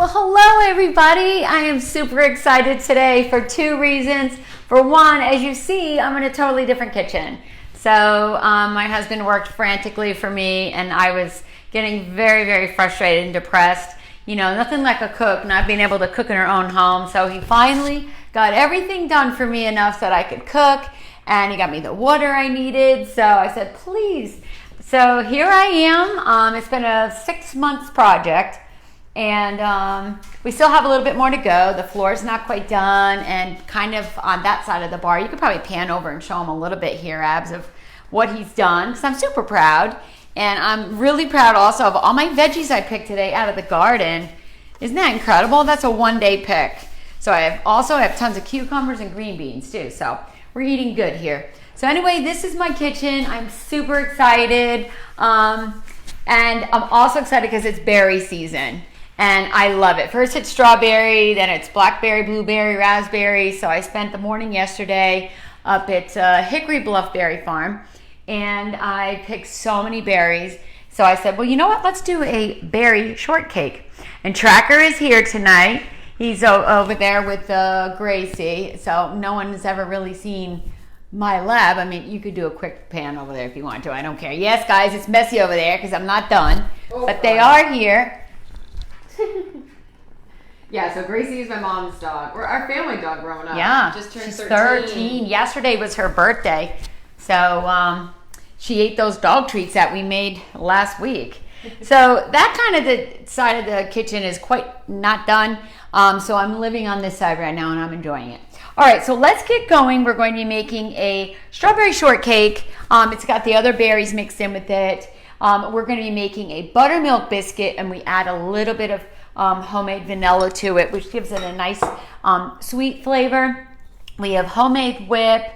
Well, hello everybody. I am super excited today for two reasons. For one, as you see, I'm in a totally different kitchen. So my husband worked frantically for me and I was getting very, very frustrated and depressed. You know, nothing like a cook, not being able to cook in her own home. So he finally got everything done for me enough so that I could cook, and he got me the water I needed. So I said, please. So here I am. It's been a 6 months project. And we still have a little bit more to go. The floor's not quite done, and kind of on that side of the bar, you could probably pan over and show him a little bit here, Abs, of what he's done, because I'm super proud. And I'm really proud also of all my veggies I picked today out of the garden. Isn't that incredible? That's a one-day pick. So I also have tons of cucumbers and green beans too. So we're eating good here. So anyway, this is my kitchen. I'm super excited. And I'm also excited because it's berry season. And I love it. First it's strawberry, then it's blackberry, blueberry, raspberry. So I spent the morning yesterday up at Hickory Bluff Berry Farm, and I picked so many berries. So I said, well, you know what? Let's do a berry shortcake. And Tracker is here tonight. He's over there with Gracie. So no one has ever really seen my lab. I mean, you could do a quick pan over there if you want to. I don't care. Yes, guys, it's messy over there because I'm not done. Oh, but they are here. Yeah, so Gracie is my mom's dog, or our family dog growing up. Yeah, just turned she's 13. Yesterday was her birthday, so she ate those dog treats that we made last week. So that kind of the side of the kitchen is quite not done. So I'm living on this side right now, and I'm enjoying it. All right, so let's get going. We're going to be making a strawberry shortcake. It's got the other berries mixed in with it. We're going to be making a buttermilk biscuit, and we add a little bit of homemade vanilla to it, which gives it a nice sweet flavor. We have homemade whip,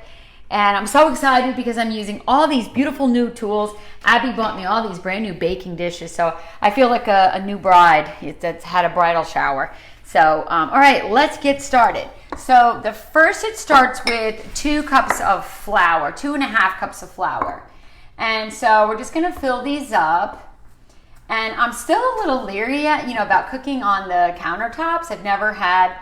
and I'm so excited because I'm using all these beautiful new tools. Abby bought me all these brand new baking dishes, so I feel like a new bride that's had a bridal shower. So, all right, let's get started. So the first, it starts with 2 cups of flour, 2.5 cups of flour. And so we're just gonna fill these up. And I'm still a little leery about cooking on the countertops. I've never had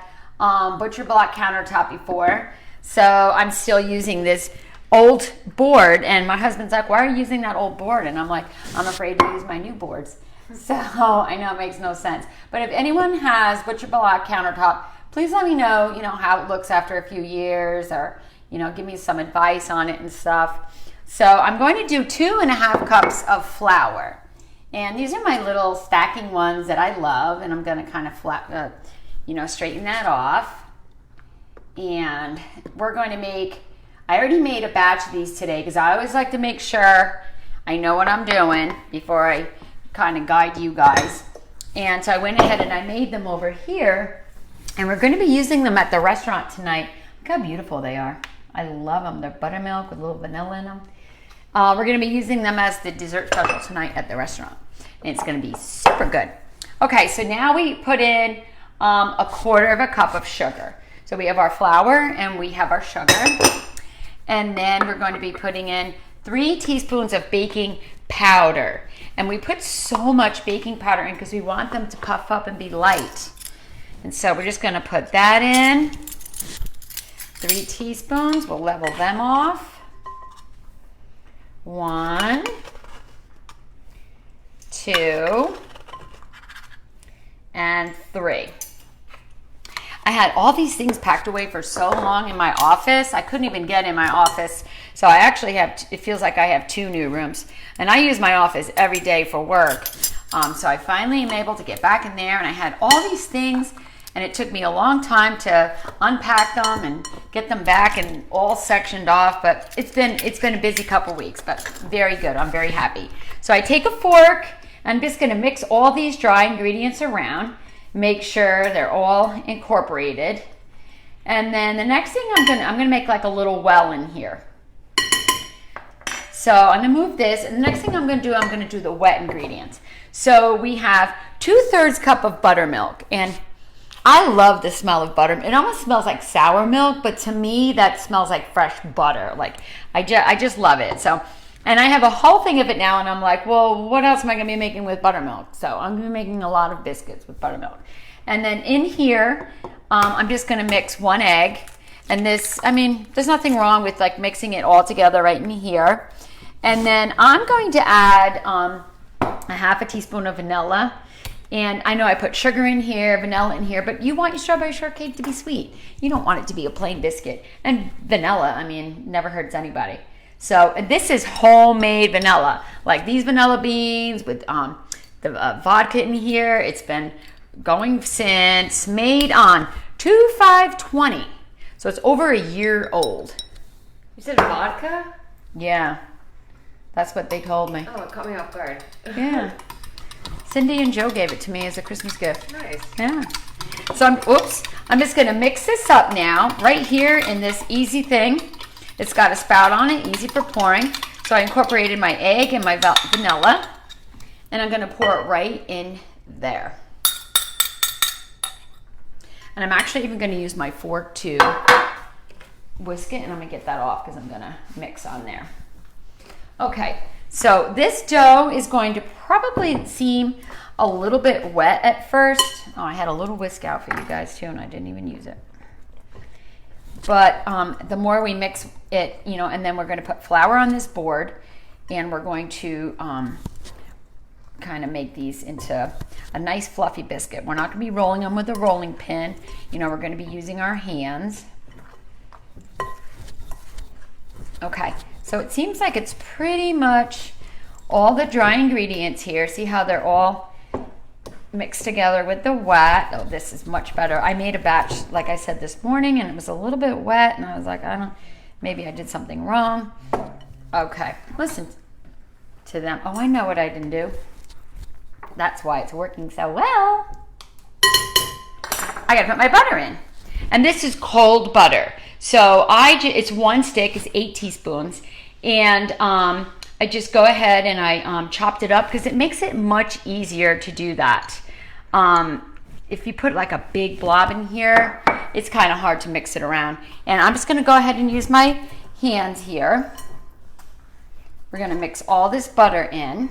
butcher block countertop before. So I'm still using this old board. And my husband's like, why are you using that old board? And I'm like, I'm afraid to use my new boards. So I know it makes no sense. But if anyone has butcher block countertop, please let me know, how it looks after a few years, or, give me some advice on it and stuff. So I'm going to do 2.5 cups of flour. And these are my little stacking ones that I love. And I'm going to kind of straighten that off. And we're going to I already made a batch of these today because I always like to make sure I know what I'm doing before I kind of guide you guys. And so I went ahead and I made them over here. And we're going to be using them at the restaurant tonight. Look how beautiful they are. I love them. They're buttermilk with a little vanilla in them. We're going to be using them as the dessert special tonight at the restaurant. And it's going to be super good. Okay, so now we put in 1/4 cup of sugar. So we have our flour and we have our sugar. And then we're going to be putting in 3 teaspoons of baking powder. And we put so much baking powder in because we want them to puff up and be light. And so we're just going to put that in. 3 teaspoons. We'll level them off. 1, 2, and 3. I had all these things packed away for so long in my office. I couldn't even get in my office. So I actually it feels like I have 2 new rooms. And I use my office every day for work. So I finally am able to get back in there, and I had all these things, and it took me a long time to unpack them and get them back and all sectioned off. But it's been a busy couple weeks, but very good. I'm very happy. So I take a fork. I'm just going to mix all these dry ingredients around, make sure they're all incorporated. And then the next thing I'm going to make like a little well in here. So I'm going to move this, and the next thing I'm going to do the wet ingredients. So we have 2/3 cup of buttermilk, and I love the smell of butter. It almost smells like sour milk, but to me that smells like fresh butter. Like I just love it. So And I have a whole thing of it now, and I'm like, well, what else am I going to be making with buttermilk? So I'm going to be making a lot of biscuits with buttermilk. And then in here, I'm just going to mix 1 egg. And this, I mean, there's nothing wrong with like mixing it all together right in here. And then I'm going to add a 1/2 teaspoon of vanilla. And I know I put sugar in here, vanilla in here, but you want your strawberry shortcake to be sweet. You don't want it to be a plain biscuit. And vanilla, I mean, never hurts anybody. So this is homemade vanilla. Like these vanilla beans with the vodka in here. It's been going since made on 2/5/20. So it's over a year old. You said vodka? Yeah, that's what they told me. Oh, it caught me off guard. Yeah. Cindy and Joe gave it to me as a Christmas gift. Nice. Yeah. So I'm just gonna mix this up now, right here in this easy thing. It's got a spout on it, easy for pouring. So I incorporated my egg and my vanilla, and I'm gonna pour it right in there. And I'm actually even gonna use my fork to whisk it, and I'm gonna get that off because I'm gonna mix on there. Okay, so this dough is going to probably seem a little bit wet at first. Oh, I had a little whisk out for you guys too, and I didn't even use it. But the more we mix it, you know, and then we're going to put flour on this board, and we're going to kind of make these into a nice fluffy biscuit. We're not going to be rolling them with a rolling pin. You know, we're going to be using our hands. Okay, so it seems like it's pretty much all the dry ingredients here. See how they're all mixed together with the wet. Oh, this is much better. I made a batch, like I said, this morning, and it was a little bit wet, and I was like, maybe I did something wrong. Okay, listen to them. Oh, I know what I didn't do. That's why it's working so well. I gotta put my butter in. And this is cold butter. So it's 1 stick, it's 8 teaspoons. And I just go ahead and I chopped it up because it makes it much easier to do that. If you put like a big blob in here, it's kind of hard to mix it around. And I'm just gonna go ahead and use my hands here. We're gonna mix all this butter in.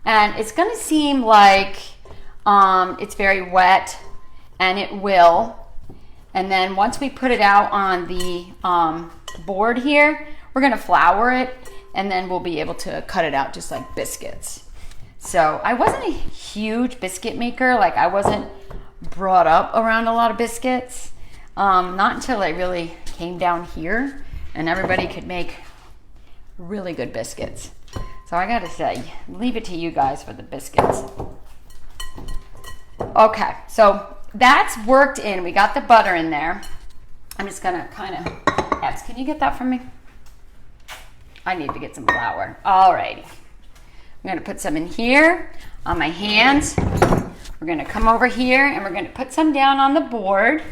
And it's gonna seem like it's very wet, and it will. And then once we put it out on the board here, we're gonna flour it, and then we'll be able to cut it out just like biscuits. So I wasn't a huge biscuit maker. Like I wasn't brought up around a lot of biscuits. Not until I really came down here and everybody could make really good biscuits. So I gotta say, leave it to you guys for the biscuits. Okay, so that's worked in. We got the butter in there. I'm just gonna kind of, Epps, can you get that from me? I need to get some flour. Alrighty. I'm gonna put some in here on my hands. We're gonna come over here and we're gonna put some down on the board.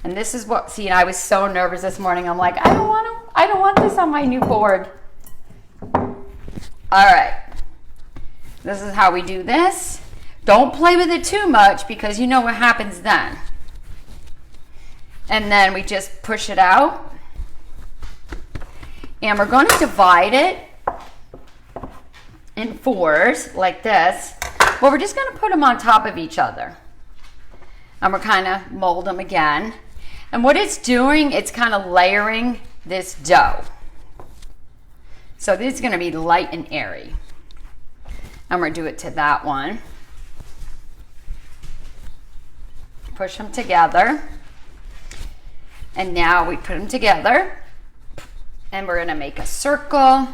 And this is what, see, I was so nervous this morning. I'm like, I don't want this on my new board. All right, this is how we do this. Don't play with it too much because you know what happens then. And then we just push it out. And we're going to divide it in 4s like this. Well, we're just going to put them on top of each other. And we're kind of mold them again. And what it's doing, it's kind of layering this dough. So this is going to be light and airy. And we're going to do it to that one. Push them together. And now we put them together. And we're going to make a circle.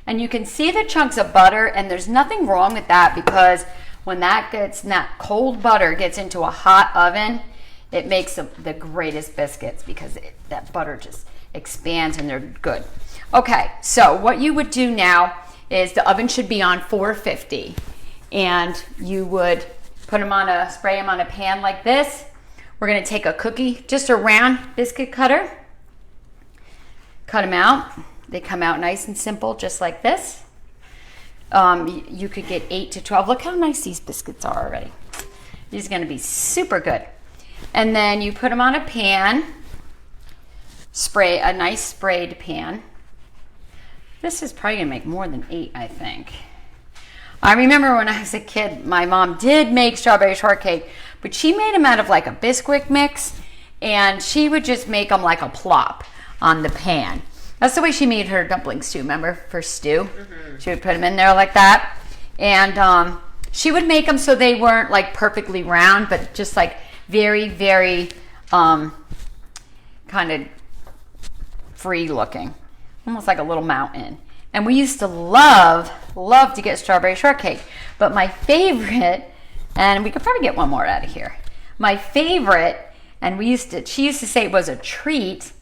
And you can see the chunks of butter, and there's nothing wrong with that because when that cold butter gets into a hot oven, it makes the greatest biscuits because that butter just expands and they're good. Okay, so what you would do now is the oven should be on 450, and you would put them spray them on a pan like this. We're gonna take a cookie, just a round biscuit cutter, cut them out. They come out nice and simple, just like this. You could get 8 to 12. Look how nice these biscuits are already. These are gonna be super good. And then you put them on a pan, spray a nice sprayed pan. This is probably gonna make more than 8, I think. I remember when I was a kid, my mom did make strawberry shortcake, but she made them out of like a Bisquick mix, and she would just make them like a plop on the pan. That's the way she made her dumplings too, remember, for stew? Mm-hmm. She would put them in there like that. And she would make them so they weren't like perfectly round, but just like very, very kind of free looking. Almost like a little mountain. And we used to love to get strawberry shortcake. But my favorite, and we could probably get one more out of here. My favorite, and she used to say it was a treat.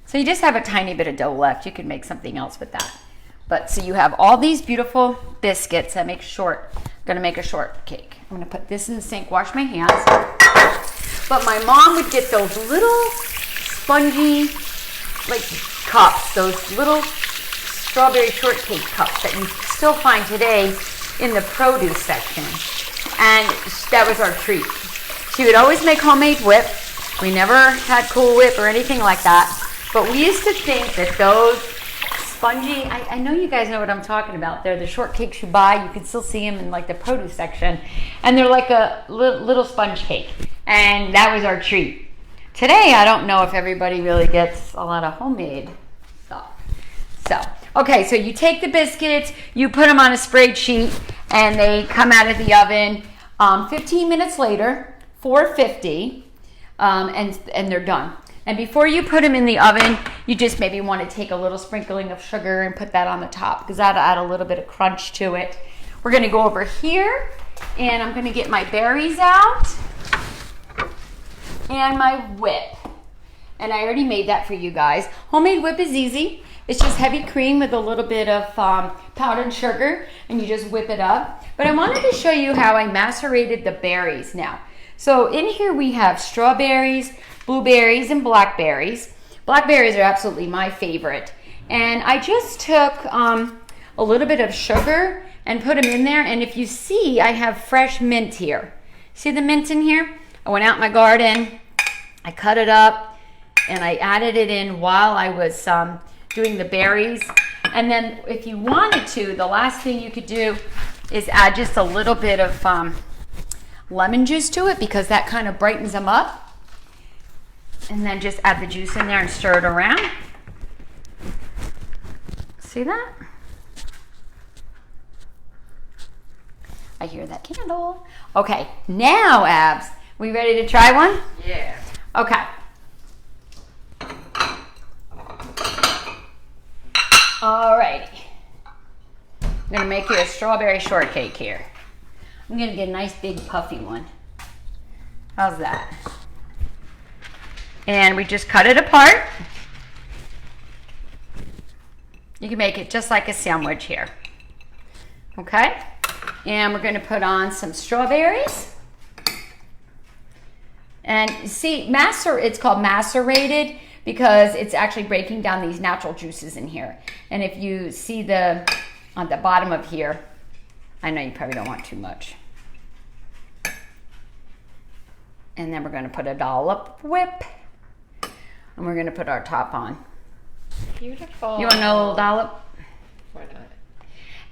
So you just have a tiny bit of dough left. You could make something else with that. But so you have all these beautiful biscuits that make I'm gonna make a shortcake. I'm gonna put this in the sink, wash my hands. But my mom would get those little spongy, like cups, those little strawberry shortcake cups that you still find today in the produce section. And that was our treat. She would always make homemade whip. We never had Cool Whip or anything like that. But we used to think that those spongy, I know you guys know what I'm talking about. They're the shortcakes you buy. You can still see them in like the produce section. And they're like a little sponge cake. And that was our treat. Today, I don't know if everybody really gets a lot of homemade stuff. So, okay, so you take the biscuits, you put them on a sprayed sheet, and they come out of the oven 15 minutes later, 450, and they're done. And before you put them in the oven, you just maybe want to take a little sprinkling of sugar and put that on the top because that'll add a little bit of crunch to it. We're going to go over here, and I'm going to get my berries out and my whip. And I already made that for you guys. Homemade whip is easy. It's just heavy cream with a little bit of powdered sugar, and you just whip it up. But I wanted to show you how I macerated the berries now. So in here we have strawberries, blueberries, and blackberries. Blackberries are absolutely my favorite. And I just took a little bit of sugar and put them in there. And if you see, I have fresh mint here. See the mint in here? I went out in my garden, I cut it up, and I added it in while I was doing the berries. And then if you wanted to, the last thing you could do is add just a little bit of lemon juice to it because that kind of brightens them up. And then just add the juice in there and stir it around. See that? I hear that candle. Okay, now Abs, we ready to try one? Yeah. Okay. Alrighty. I'm gonna make you a strawberry shortcake here. I'm gonna get a nice big puffy one. How's that? And we just cut it apart. You can make it just like a sandwich here. Okay? And we're gonna put on some strawberries. And see, it's called macerated because it's actually breaking down these natural juices in here. And if you see on the bottom of here, I know you probably don't want too much. And then we're gonna put a dollop whip. And we're gonna put our top on. Beautiful. You want a little dollop? Why not?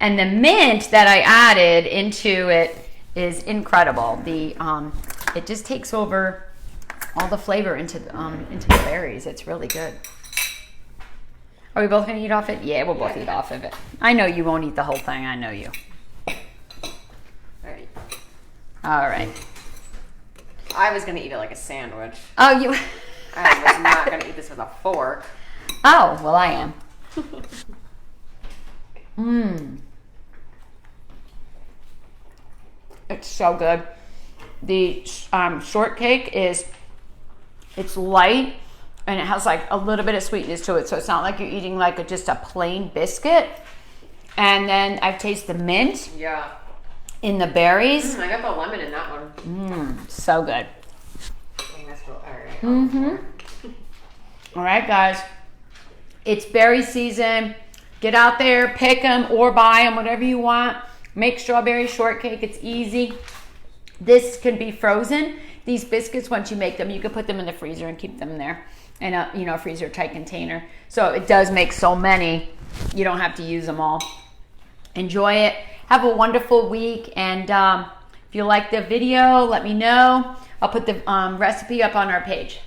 And the mint that I added into it is incredible. It just takes over all the flavor into the berries. It's really good. Are we both gonna eat off it? Yeah, we'll both eat off of it. I know you won't eat the whole thing. I know you. Alright. All right. I was gonna eat it like a sandwich. Oh, you. I was not gonna eat this with a fork. Oh, well, I am. Mmm. It's so good. The shortcake it's light and it has like a little bit of sweetness to it. So it's not like you're eating like just a plain biscuit. And then I've tasted the mint. Yeah. In the berries. I got the lemon in that one. So good. Alright. All right, guys. It's berry season. Get out there, pick them or buy them, whatever you want. Make strawberry shortcake. It's easy. This can be frozen. These biscuits, once you make them, you can put them in the freezer and keep them there. in a freezer tight container. So it does make so many. You don't have to use them all. Enjoy it. Have a wonderful week. And if you like the video, let me know. I'll put the recipe up on our page.